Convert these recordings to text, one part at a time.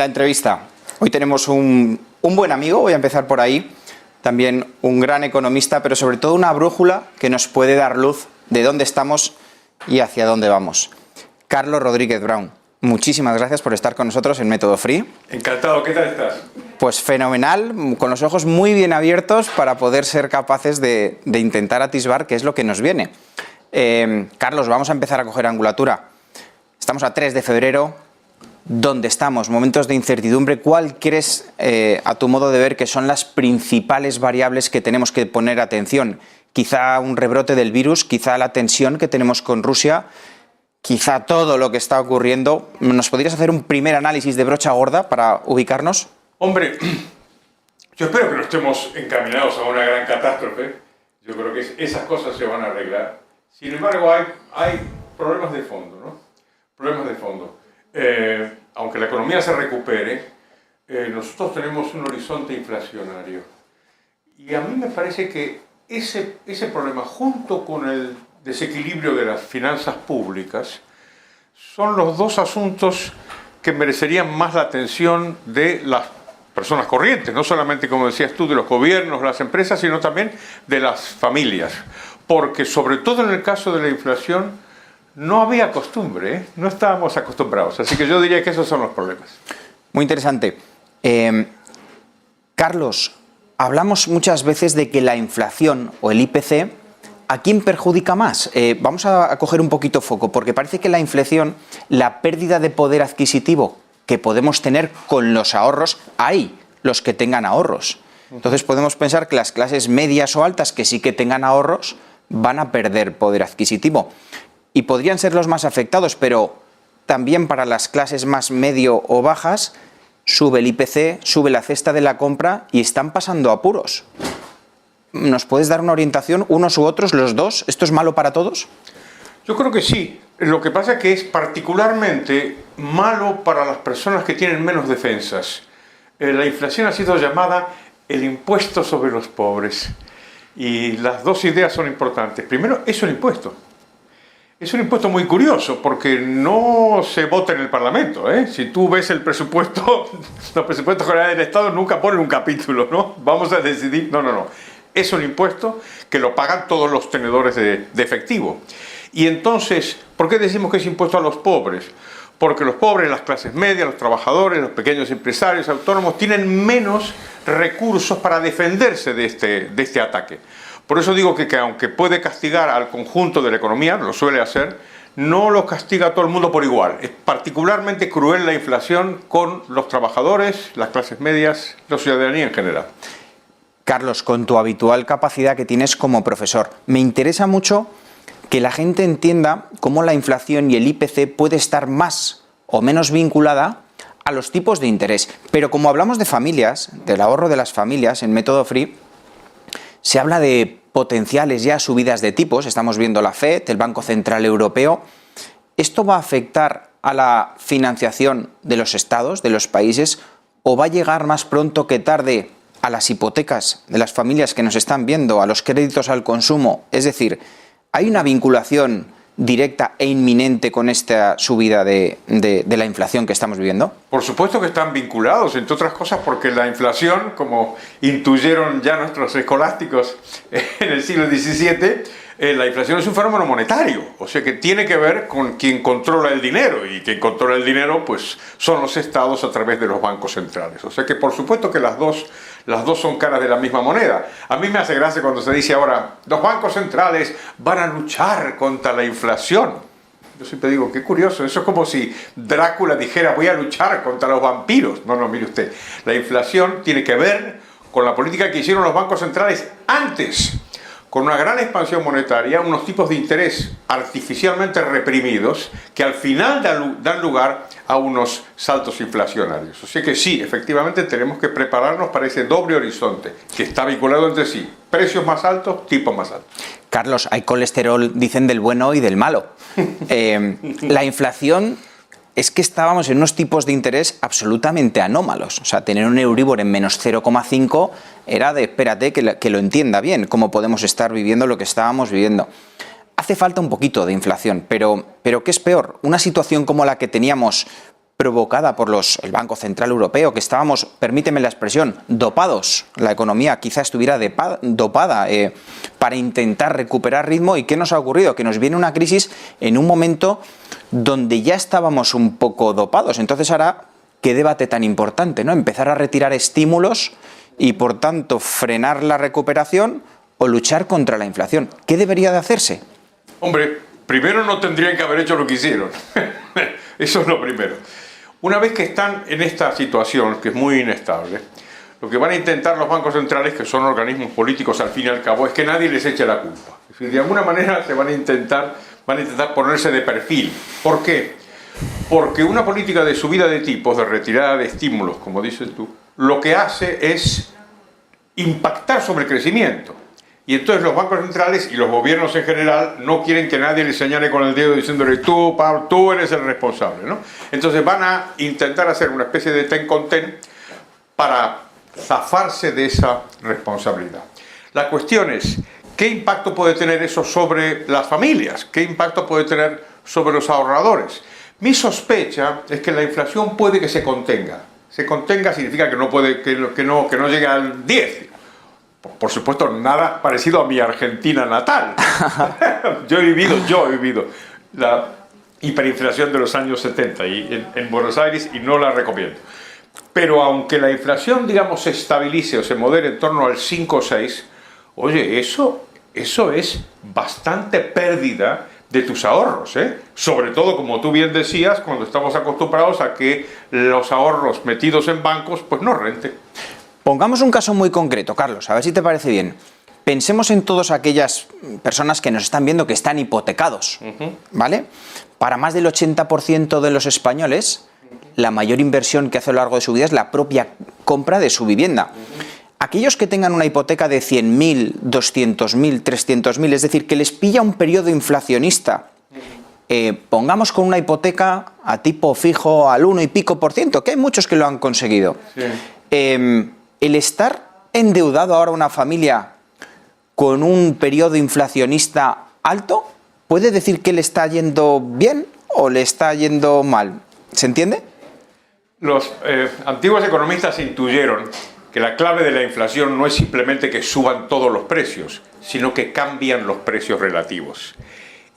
la entrevista. Hoy tenemos un buen amigo, voy a empezar por ahí, también un gran economista, pero sobre todo una brújula que nos puede dar luz de dónde estamos y hacia dónde vamos. Carlos Rodríguez Brown, muchísimas gracias por estar con nosotros en Método Free. Encantado, ¿qué tal estás? Pues fenomenal, con los ojos muy bien abiertos para poder ser capaces de intentar atisbar qué es lo que nos viene. Carlos, vamos a empezar a coger angulatura. Estamos a 3 de febrero. ¿Dónde estamos? Momentos de incertidumbre. ¿Cuál crees, a tu modo de ver, que son las principales variables que tenemos que poner atención? Quizá un rebrote del virus, quizá la tensión que tenemos con Rusia, quizá todo lo que está ocurriendo. ¿Nos podrías hacer un primer análisis de brocha gorda para ubicarnos? Hombre, yo espero que no estemos encaminados a una gran catástrofe. Yo creo que esas cosas se van a arreglar. Sin embargo, hay problemas de fondo, ¿no? Problemas de fondo. Aunque la economía se recupere, nosotros tenemos un horizonte inflacionario. Y a mí me parece que ese problema, junto con el desequilibrio de las finanzas públicas, son los dos asuntos que merecerían más la atención de las personas corrientes, no solamente, como decías tú, de los gobiernos, las empresas, sino también de las familias. Porque, sobre todo en el caso de la inflación, no había costumbre, no estábamos acostumbrados. Así que yo diría que esos son los problemas. Muy interesante. Carlos, hablamos muchas veces de que la inflación o el IPC, ¿a quién perjudica más? Vamos a coger un poquito foco, porque parece que la inflación, la pérdida de poder adquisitivo que podemos tener con los ahorros, hay los que tengan ahorros. Entonces podemos pensar que las clases medias o altas que sí que tengan ahorros van a perder poder adquisitivo. Y podrían ser los más afectados, pero también para las clases más medio o bajas sube el IPC, sube la cesta de la compra y están pasando apuros. ¿Nos puedes dar una orientación, unos u otros, los dos? ¿Esto es malo para todos? Yo creo que sí. Lo que pasa es que es particularmente malo para las personas que tienen menos defensas. La inflación ha sido llamada el impuesto sobre los pobres. Y las dos ideas son importantes. Primero, es un impuesto. Es un impuesto muy curioso porque no se vota en el Parlamento, ¿eh? Si tú ves el presupuesto, los presupuestos generales del Estado nunca ponen un capítulo, ¿no? Vamos a decidir, no. Es un impuesto que lo pagan todos los tenedores de efectivo. Y entonces, ¿por qué decimos que es impuesto a los pobres? Porque los pobres, las clases medias, los trabajadores, los pequeños empresarios, autónomos, tienen menos recursos para defenderse de este ataque. Por eso digo que aunque puede castigar al conjunto de la economía, lo suele hacer, no lo castiga a todo el mundo por igual. Es particularmente cruel la inflación con los trabajadores, las clases medias, la ciudadanía en general. Carlos, con tu habitual capacidad que tienes como profesor, me interesa mucho que la gente entienda cómo la inflación y el IPC puede estar más o menos vinculada a los tipos de interés. Pero como hablamos de familias, del ahorro de las familias en Método Free, se habla de potenciales ya subidas de tipos. Estamos viendo la FED, el Banco Central Europeo. ¿Esto va a afectar a la financiación de los estados, de los países, o va a llegar más pronto que tarde a las hipotecas de las familias que nos están viendo, a los créditos al consumo? Es decir, ¿hay una vinculación directa e inminente con esta subida de la inflación que estamos viviendo? Por supuesto que están vinculados, entre otras cosas porque la inflación, como intuyeron ya nuestros escolásticos en el siglo XVII, la inflación es un fenómeno monetario, o sea que tiene que ver con quien controla el dinero, y quien controla el dinero pues son los estados a través de los bancos centrales. O sea que por supuesto que las dos son caras de la misma moneda. A mí me hace gracia cuando se dice ahora, los bancos centrales van a luchar contra la inflación. Yo siempre digo, qué curioso, eso es como si Drácula dijera, voy a luchar contra los vampiros. No, mire usted, la inflación tiene que ver con la política que hicieron los bancos centrales antes, con una gran expansión monetaria, unos tipos de interés artificialmente reprimidos que al final dan lugar a unos saltos inflacionarios. O sea que sí, efectivamente tenemos que prepararnos para ese doble horizonte que está vinculado entre sí. Precios más altos, tipos más altos. Carlos, hay colesterol, dicen, del bueno y del malo. La inflación es que estábamos en unos tipos de interés absolutamente anómalos. O sea, tener un Euribor en menos 0,5 era de espérate que lo entienda bien, cómo podemos estar viviendo lo que estábamos viviendo. Hace falta un poquito de inflación, pero ¿qué es peor? ¿Una situación como la que teníamos provocada por el Banco Central Europeo, que estábamos, permíteme la expresión, dopados. La economía quizá estuviera dopada para intentar recuperar ritmo. ¿Y qué nos ha ocurrido? Que nos viene una crisis en un momento donde ya estábamos un poco dopados. Entonces ahora, qué debate tan importante, ¿no? Empezar a retirar estímulos y, por tanto, frenar la recuperación o luchar contra la inflación. ¿Qué debería de hacerse? Hombre, primero no tendrían que haber hecho lo que hicieron. Eso es lo primero. Una vez que están en esta situación, que es muy inestable, lo que van a intentar los bancos centrales, que son organismos políticos al fin y al cabo, es que nadie les eche la culpa. Es decir, de alguna manera se van a intentar ponerse de perfil. ¿Por qué? Porque una política de subida de tipos, de retirada de estímulos, como dices tú, lo que hace es impactar sobre el crecimiento. Y entonces los bancos centrales y los gobiernos en general no quieren que nadie les señale con el dedo diciéndole tú, Pablo, tú eres el responsable, ¿no? Entonces van a intentar hacer una especie de ten con ten para zafarse de esa responsabilidad. La cuestión es, ¿qué impacto puede tener eso sobre las familias? ¿Qué impacto puede tener sobre los ahorradores? Mi sospecha es que la inflación puede que se contenga. Se contenga significa que no llegue al 10. Por supuesto, nada parecido a mi Argentina natal. Yo he vivido la hiperinflación de los años 70 en Buenos Aires y no la recomiendo. Pero aunque la inflación, digamos, se estabilice o se modere en torno al 5 o 6, oye, eso es bastante pérdida de tus ahorros, ¿eh? Sobre todo, como tú bien decías, cuando estamos acostumbrados a que los ahorros metidos en bancos pues no renten. Pongamos un caso muy concreto, Carlos, a ver si te parece bien. Pensemos en todas aquellas personas que nos están viendo que están hipotecados, ¿vale? Para más del 80% de los españoles, la mayor inversión que hace a lo largo de su vida es la propia compra de su vivienda. Aquellos que tengan una hipoteca de 100.000, 200.000, 300.000, es decir, que les pilla un periodo inflacionista, pongamos con una hipoteca a tipo fijo al 1 y pico por ciento, que hay muchos que lo han conseguido. Sí. El estar endeudado ahora una familia con un periodo inflacionista alto, ¿puede decir que le está yendo bien o le está yendo mal? ¿Se entiende? Los antiguos economistas intuyeron que la clave de la inflación no es simplemente que suban todos los precios, sino que cambian los precios relativos.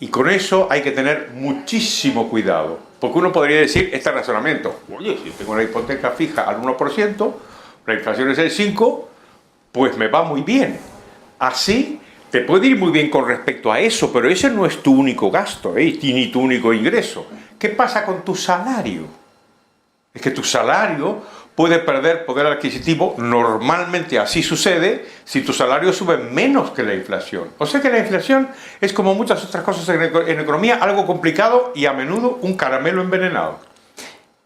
Y con eso hay que tener muchísimo cuidado, porque uno podría decir este razonamiento: oye, si tengo una hipoteca fija al 1%, la inflación es el 5%, pues me va muy bien. Así te puede ir muy bien con respecto a eso, pero ese no es tu único gasto, ni tu único ingreso. ¿Qué pasa con tu salario? Es que tu salario puede perder poder adquisitivo. Normalmente así sucede si tu salario sube menos que la inflación. O sea que la inflación es, como muchas otras cosas en economía, algo complicado y a menudo un caramelo envenenado.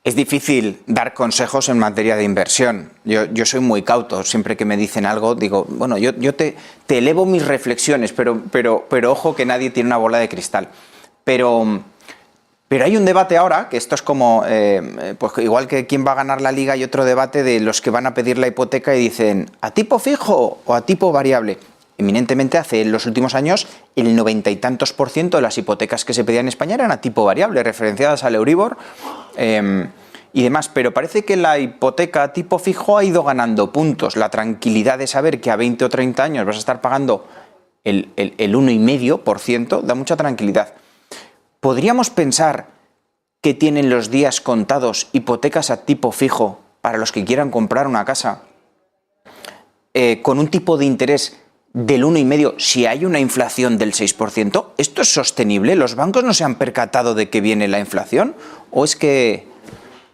Es difícil dar consejos en materia de inversión. Yo soy muy cauto. Siempre que me dicen algo, digo, bueno, yo te elevo mis reflexiones, pero ojo que nadie tiene una bola de cristal. Pero hay un debate ahora, que esto es como, pues igual que quién va a ganar la liga, hay otro debate de los que van a pedir la hipoteca y dicen, ¿a tipo fijo o a tipo variable? Eminentemente, en los últimos años, el 90 y tantos % de las hipotecas que se pedían en España eran a tipo variable, referenciadas al Euribor y demás. Pero parece que la hipoteca a tipo fijo ha ido ganando puntos. La tranquilidad de saber que a 20 o 30 años vas a estar pagando el 1,5% da mucha tranquilidad. ¿Podríamos pensar que tienen los días contados hipotecas a tipo fijo para los que quieran comprar una casa con un tipo de interés del 1,5% si hay una inflación del 6%? ¿Esto es sostenible? ¿Los bancos no se han percatado de que viene la inflación? ¿O es que...?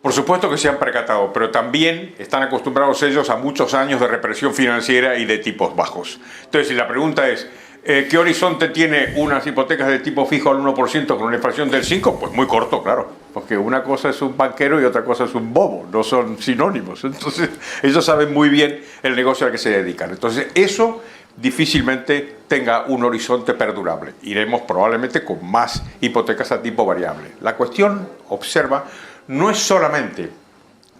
Por supuesto que se han percatado, pero también están acostumbrados ellos a muchos años de represión financiera y de tipos bajos. Entonces, si la pregunta es, ¿qué horizonte tiene unas hipotecas de tipo fijo al 1% con una inflación del 5%? Pues muy corto, claro, porque una cosa es un banquero y otra cosa es un bobo, no son sinónimos. Entonces, ellos saben muy bien el negocio al que se dedican. Entonces, eso difícilmente tenga un horizonte perdurable. Iremos probablemente con más hipotecas a tipo variable. La cuestión, observa, no es solamente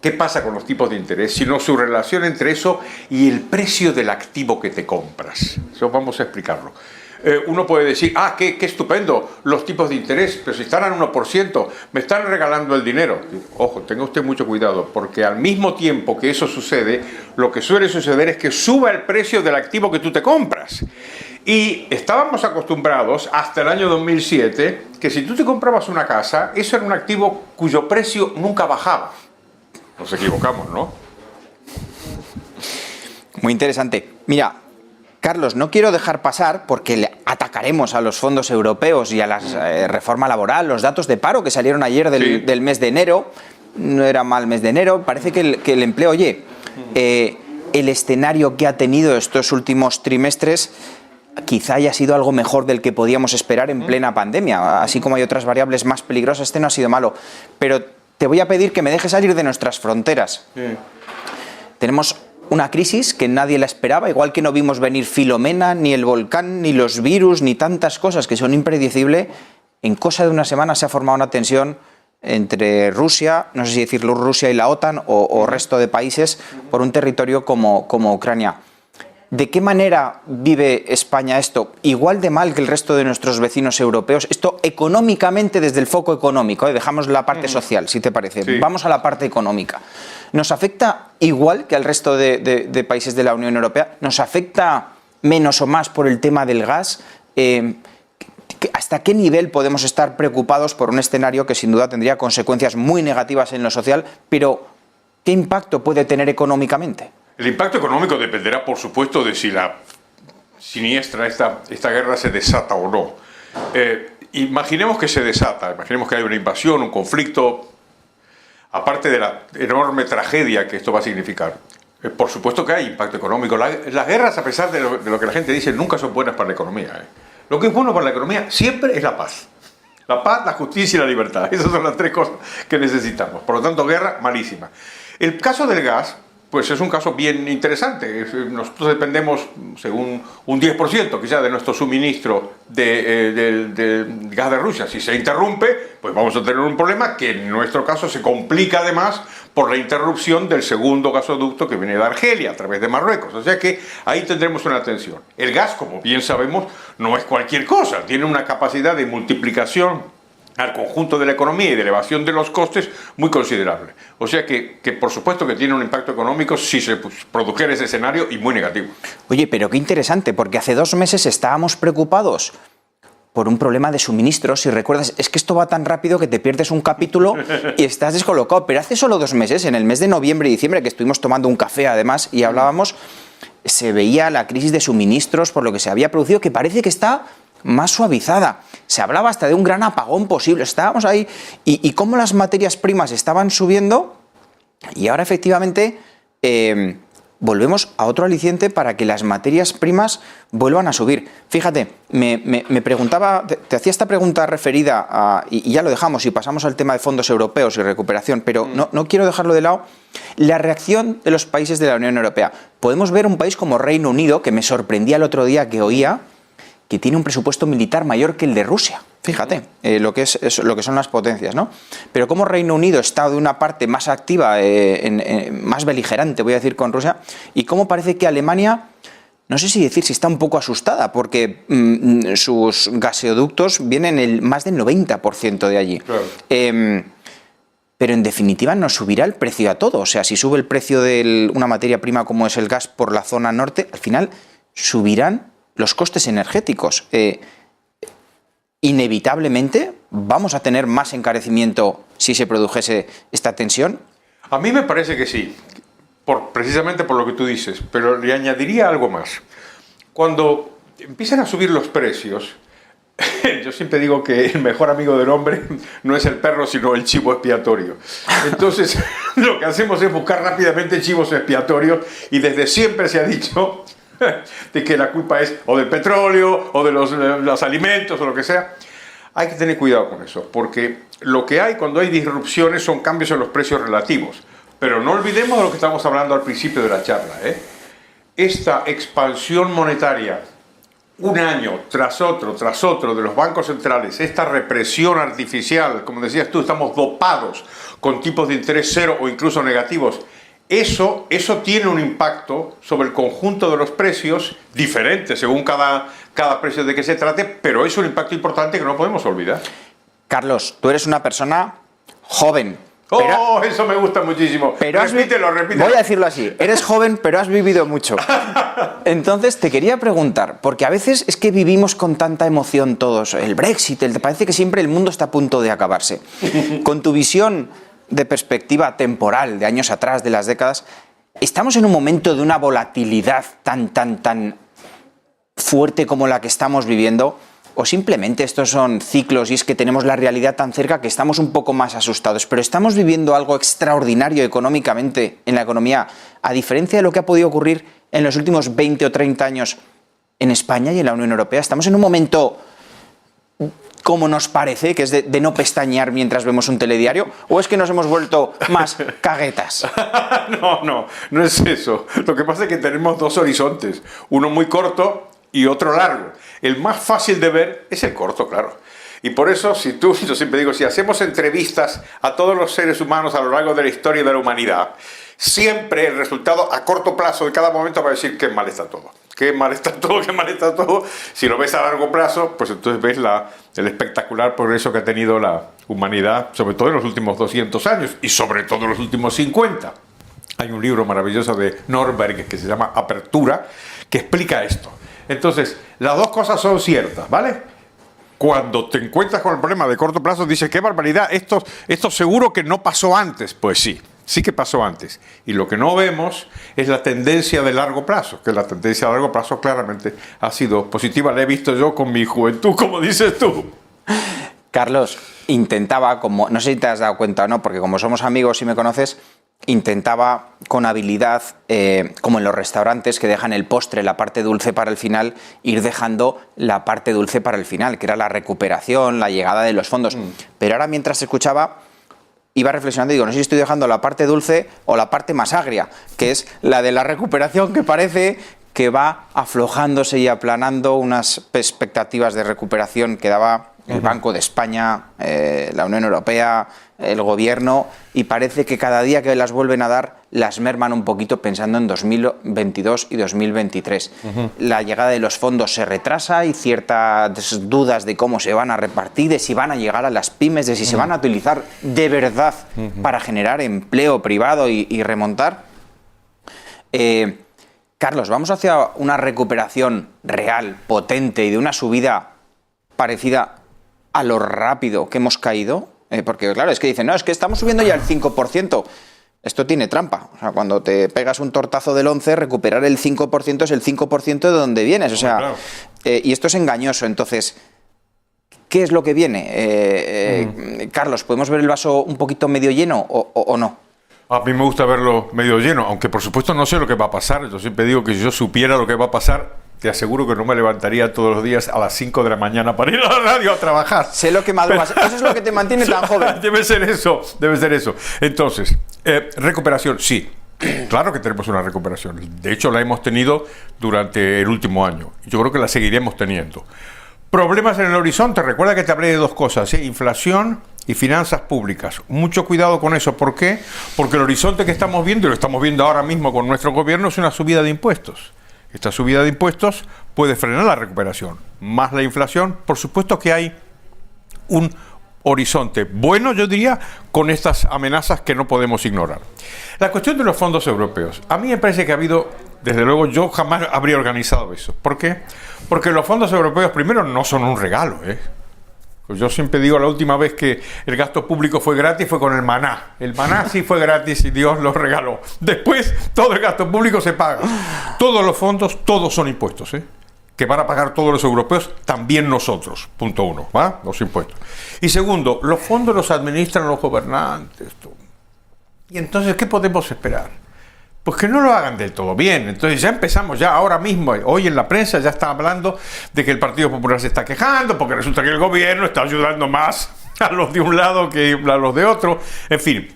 qué pasa con los tipos de interés, sino su relación entre eso y el precio del activo que te compras. Eso vamos a explicarlo. Uno puede decir, qué estupendo, los tipos de interés, pero si están al 1%, me están regalando el dinero. Ojo, tenga usted mucho cuidado, porque al mismo tiempo que eso sucede, lo que suele suceder es que suba el precio del activo que tú te compras. Y estábamos acostumbrados hasta el año 2007 que si tú te comprabas una casa, eso era un activo cuyo precio nunca bajaba. Nos equivocamos, ¿no? Muy interesante. Mira, Carlos, no quiero dejar pasar, porque le atacaremos a los fondos europeos y a la reforma laboral, los datos de paro que salieron ayer del mes de enero. No era mal mes de enero. Parece que el empleo, el escenario que ha tenido estos últimos trimestres quizá haya sido algo mejor del que podíamos esperar en plena pandemia. Así como hay otras variables más peligrosas, este no ha sido malo. Pero te voy a pedir que me dejes salir de nuestras fronteras. Tenemos una crisis que nadie la esperaba, igual que no vimos venir Filomena, ni el volcán, ni los virus, ni tantas cosas que son impredecibles. En cosa de una semana se ha formado una tensión entre Rusia, no sé si decirlo, Rusia y la OTAN o resto de países por un territorio como Ucrania. ¿De qué manera vive España esto? ¿Igual de mal que el resto de nuestros vecinos europeos? Esto económicamente, desde el foco económico, dejamos la parte social, si te parece. Sí. Vamos a la parte económica. ¿Nos afecta igual que al resto de países de la Unión Europea? ¿Nos afecta menos o más por el tema del gas? ¿Hasta qué nivel podemos estar preocupados por un escenario que sin duda tendría consecuencias muy negativas en lo social, pero qué impacto puede tener económicamente? El impacto económico dependerá, por supuesto, de si la siniestra esta guerra se desata o no. Imaginemos que se desata, imaginemos que hay una invasión, un conflicto, aparte de la enorme tragedia que esto va a significar. Por supuesto que hay impacto económico. Las guerras, a pesar de lo que la gente dice, nunca son buenas para la economía. Lo que es bueno para la economía siempre es la paz. La paz, la justicia y la libertad. Esas son las tres cosas que necesitamos. Por lo tanto, guerra, malísima. El caso del gas, pues es un caso bien interesante. Nosotros dependemos, según un 10% quizá de nuestro suministro del gas de Rusia. Si se interrumpe, pues vamos a tener un problema que en nuestro caso se complica además por la interrupción del segundo gasoducto que viene de Argelia a través de Marruecos. O sea que ahí tendremos una tensión. El gas, como bien sabemos, no es cualquier cosa. Tiene una capacidad de multiplicación al conjunto de la economía y de elevación de los costes muy considerable. O sea que por supuesto que tiene un impacto económico si se produjera ese escenario y muy negativo. Oye, pero qué interesante, porque hace 2 meses estábamos preocupados por un problema de suministros. Si recuerdas, es que esto va tan rápido que te pierdes un capítulo y estás descolocado. Pero hace solo 2 meses, en el mes de noviembre y diciembre, que estuvimos tomando un café además y hablábamos, se veía la crisis de suministros por lo que se había producido, que parece que está más suavizada. Se hablaba hasta de un gran apagón posible. Estábamos ahí y cómo las materias primas estaban subiendo, y ahora efectivamente volvemos a otro aliciente para que las materias primas vuelvan a subir. Fíjate, me preguntaba, te hacía esta pregunta referida a, y ya lo dejamos y pasamos al tema de fondos europeos y recuperación, pero no quiero dejarlo de lado, la reacción de los países de la Unión Europea. Podemos ver un país como Reino Unido, que me sorprendía el otro día que oía que tiene un presupuesto militar mayor que el de Rusia. Fíjate, lo que son las potencias, ¿no? Pero como Reino Unido está de una parte más activa, más beligerante, voy a decir, con Rusia, y cómo parece que Alemania, no sé si decir si está un poco asustada, porque sus gaseoductos vienen más del 90% de allí. Claro. Pero en definitiva nos subirá el precio a todo. O sea, si sube el precio de una materia prima como es el gas por la zona norte, al final subirán los costes energéticos. Inevitablemente vamos a tener más encarecimiento si se produjese esta tensión. A mí me parece que sí, precisamente por lo que tú dices, pero le añadiría algo más. Cuando empiezan a subir los precios, yo siempre digo que el mejor amigo del hombre no es el perro, sino el chivo expiatorio. Entonces, lo que hacemos es buscar rápidamente chivos expiatorios, y desde siempre se ha dicho de que la culpa es o del petróleo o de los alimentos o lo que sea. Hay que tener cuidado con eso, porque lo que hay cuando hay disrupciones son cambios en los precios relativos. Pero no olvidemos de lo que estamos hablando al principio de la charla, Esta expansión monetaria, un año tras otro de los bancos centrales, esta represión artificial, como decías tú, estamos dopados con tipos de interés cero o incluso negativos. Eso tiene un impacto sobre el conjunto de los precios, diferente según cada precio de que se trate, pero es un impacto importante que no podemos olvidar. Carlos, tú eres una persona joven. Eso me gusta muchísimo. Repítelo. Voy a decirlo así. Eres joven, pero has vivido mucho. Entonces, te quería preguntar, porque a veces es que vivimos con tanta emoción todos. El Brexit, parece que siempre el mundo está a punto de acabarse. Con tu visión de perspectiva temporal, de años atrás, de las décadas, ¿estamos en un momento de una volatilidad tan fuerte como la que estamos viviendo? ¿O simplemente estos son ciclos y es que tenemos la realidad tan cerca que estamos un poco más asustados? Pero estamos viviendo algo extraordinario económicamente en la economía, a diferencia de lo que ha podido ocurrir en los últimos 20 o 30 años en España y en la Unión Europea. ¿Estamos en un momento como nos parece, que es de no pestañear mientras vemos un telediario? ¿O es que nos hemos vuelto más caguetas? No es eso. Lo que pasa es que tenemos dos horizontes, uno muy corto y otro largo. El más fácil de ver es el corto, claro. Y por eso, yo siempre digo, si hacemos entrevistas a todos los seres humanos a lo largo de la historia de la humanidad, siempre el resultado a corto plazo de cada momento va a decir qué mal está todo. Qué mal está todo. Si lo ves a largo plazo, pues entonces ves el espectacular progreso que ha tenido la humanidad, sobre todo en los últimos 200 años y sobre todo en los últimos 50. Hay un libro maravilloso de Norberg que se llama Apertura, que explica esto. Entonces, las dos cosas son ciertas, ¿vale? Cuando te encuentras con el problema de corto plazo, dices, ¡qué barbaridad! Esto seguro que no pasó antes. Pues sí que pasó antes. Y lo que no vemos es la tendencia de largo plazo, que la tendencia de largo plazo claramente ha sido positiva. La he visto yo con mi juventud, como dices tú. Carlos, intentaba, no sé si te has dado cuenta o no, porque como somos amigos y me conoces, intentaba con habilidad, como en los restaurantes que dejan el postre, la parte dulce para el final, ir dejando la parte dulce para el final, que era la recuperación, la llegada de los fondos. Pero ahora, mientras escuchaba, iba reflexionando y digo, no sé si estoy dejando la parte dulce o la parte más agria, que es la de la recuperación, que parece que va aflojándose y aplanando unas expectativas de recuperación que daba el Banco de España, la Unión Europea, el Gobierno, y parece que cada día que las vuelven a dar las merman un poquito pensando en 2022 y 2023. La llegada de los fondos se retrasa, y ciertas dudas de cómo se van a repartir, de si van a llegar a las pymes, de si se van a utilizar de verdad para generar empleo privado y remontar. Carlos, ¿vamos hacia una recuperación real, potente y de una subida parecida a lo rápido que hemos caído? Porque claro, es que dicen, no, es que estamos subiendo ya el 5%. Esto tiene trampa. O sea, cuando te pegas un tortazo del 11, recuperar el 5% es el 5% de donde vienes. O sea, claro. Y esto es engañoso. Entonces, ¿qué es lo que viene? Carlos, ¿podemos ver el vaso un poquito medio lleno o no? A mí me gusta verlo medio lleno, aunque por supuesto no sé lo que va a pasar. Yo siempre digo que si yo supiera lo que va a pasar, te aseguro que no me levantaría todos los días a las 5 de la mañana para ir a la radio a trabajar. Sé lo que madrugas. Eso es lo que te mantiene tan joven. Debe ser eso. Entonces, recuperación, sí. Claro que tenemos una recuperación. De hecho, la hemos tenido durante el último año. Yo creo que la seguiremos teniendo. Problemas en el horizonte. Recuerda que te hablé de dos cosas, inflación y finanzas públicas. Mucho cuidado con eso. ¿Por qué? Porque el horizonte que estamos viendo, y lo estamos viendo ahora mismo con nuestro gobierno, es una subida de impuestos. Esta subida de impuestos puede frenar la recuperación. Más la inflación, por supuesto que hay un horizonte bueno, yo diría, con estas amenazas que no podemos ignorar. La cuestión de los fondos europeos. A mí me parece que ha habido, desde luego, yo jamás habría organizado eso. ¿Por qué? Porque los fondos europeos, primero, no son un regalo, Pues yo siempre digo, la última vez que el gasto público fue gratis fue con el maná. El maná sí fue gratis y Dios lo regaló. Después, todo el gasto público se paga. Todos los fondos, todos son impuestos, que van a pagar todos los europeos, también nosotros. Punto uno, ¿va? Los impuestos. Y segundo, los fondos los administran los gobernantes. Y entonces, ¿qué podemos esperar? Pues que no lo hagan del todo bien. Entonces ya empezamos, ya ahora mismo, hoy en la prensa ya está hablando de que el Partido Popular se está quejando porque resulta que el gobierno está ayudando más a los de un lado que a los de otro. En fin,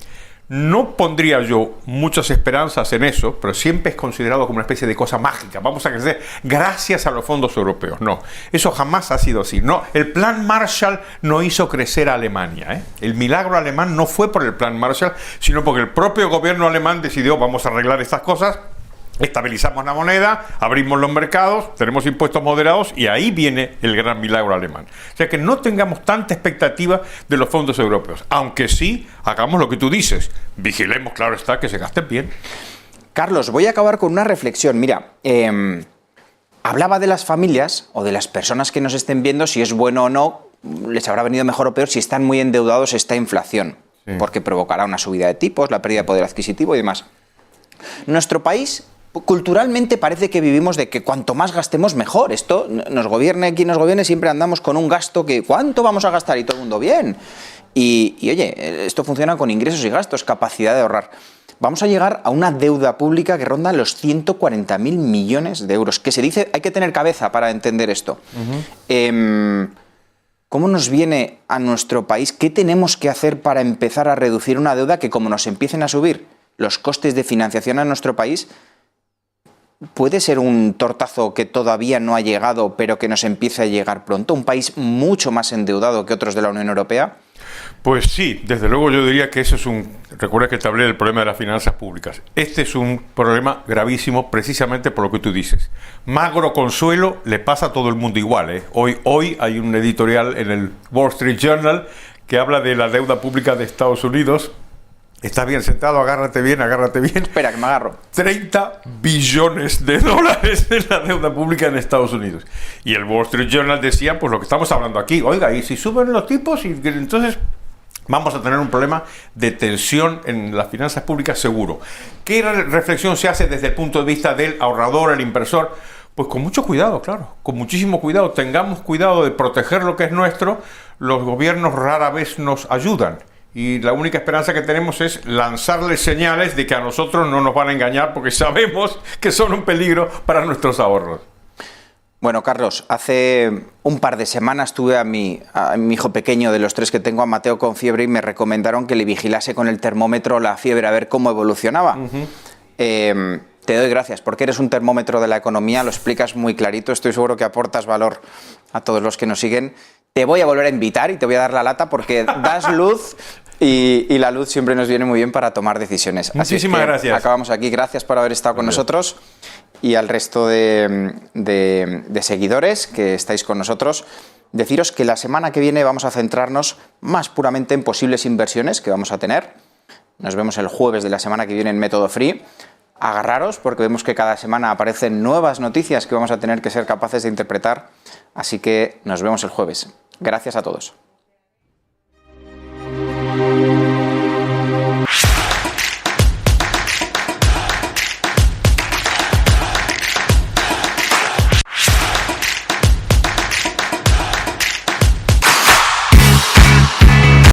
No pondría yo muchas esperanzas en eso, pero siempre es considerado como una especie de cosa mágica. Vamos a crecer gracias a los fondos europeos. No, eso jamás ha sido así. No, el plan Marshall no hizo crecer a Alemania, ¿eh? El milagro alemán no fue por el plan Marshall, sino porque el propio gobierno alemán decidió, vamos a arreglar estas cosas. Estabilizamos la moneda, abrimos los mercados, tenemos impuestos moderados y ahí viene el gran milagro alemán. O sea que no tengamos tanta expectativa de los fondos europeos, aunque sí hagamos lo que tú dices, vigilemos, claro está, que se gasten bien. Carlos, voy a acabar con una reflexión. Mira, hablaba de las familias o de las personas que nos estén viendo, si es bueno o no, les habrá venido mejor o peor si están muy endeudados esta inflación, sí, porque provocará una subida de tipos, la pérdida de poder adquisitivo y demás. Nuestro país culturalmente parece que vivimos de que cuanto más gastemos mejor. Esto nos gobierne quien nos gobierne, siempre andamos con un gasto que ¿cuánto vamos a gastar? Y todo el mundo bien. Y oye, esto funciona con ingresos y gastos, capacidad de ahorrar. Vamos a llegar a una deuda pública que ronda los 140.000 millones de euros. Que se dice, hay que tener cabeza para entender esto. ¿Cómo nos viene a nuestro país? ¿Qué tenemos que hacer para empezar a reducir una deuda que, como nos empiecen a subir los costes de financiación a nuestro país, puede ser un tortazo que todavía no ha llegado, pero que nos empiece a llegar pronto? ¿Un país mucho más endeudado que otros de la Unión Europea? Pues sí, desde luego yo diría que eso es recuerda que te hablé del problema de las finanzas públicas. Este es un problema gravísimo precisamente por lo que tú dices. Magro consuelo le pasa a todo el mundo igual, ¿eh? Hoy hay un editorial en el Wall Street Journal que habla de la deuda pública de Estados Unidos. Estás bien sentado, agárrate bien. Espera, que me agarro. 30 billones de dólares en la deuda pública en Estados Unidos. Y el Wall Street Journal decía, pues lo que estamos hablando aquí, oiga, y si suben los tipos, y entonces vamos a tener un problema de tensión en las finanzas públicas seguro. ¿Qué reflexión se hace desde el punto de vista del ahorrador, el inversor? Pues con mucho cuidado, claro, con muchísimo cuidado. Tengamos cuidado de proteger lo que es nuestro. Los gobiernos rara vez nos ayudan. Y la única esperanza que tenemos es lanzarles señales de que a nosotros no nos van a engañar porque sabemos que son un peligro para nuestros ahorros. Bueno, Carlos, hace un par de semanas tuve a mi hijo pequeño de los 3 que tengo, a Mateo, con fiebre y me recomendaron que le vigilase con el termómetro la fiebre a ver cómo evolucionaba. Te doy gracias porque eres un termómetro de la economía, lo explicas muy clarito, estoy seguro que aportas valor a todos los que nos siguen. Te voy a volver a invitar y te voy a dar la lata porque das luz y la luz siempre nos viene muy bien para tomar decisiones. Muchísimas gracias. Acabamos aquí. Gracias por haber estado con nosotros y al resto de seguidores que estáis con nosotros. Deciros que la semana que viene vamos a centrarnos más puramente en posibles inversiones que vamos a tener. Nos vemos el jueves de la semana que viene en Método Free. Agarraros porque vemos que cada semana aparecen nuevas noticias que vamos a tener que ser capaces de interpretar. Así que nos vemos el jueves. Gracias a todos.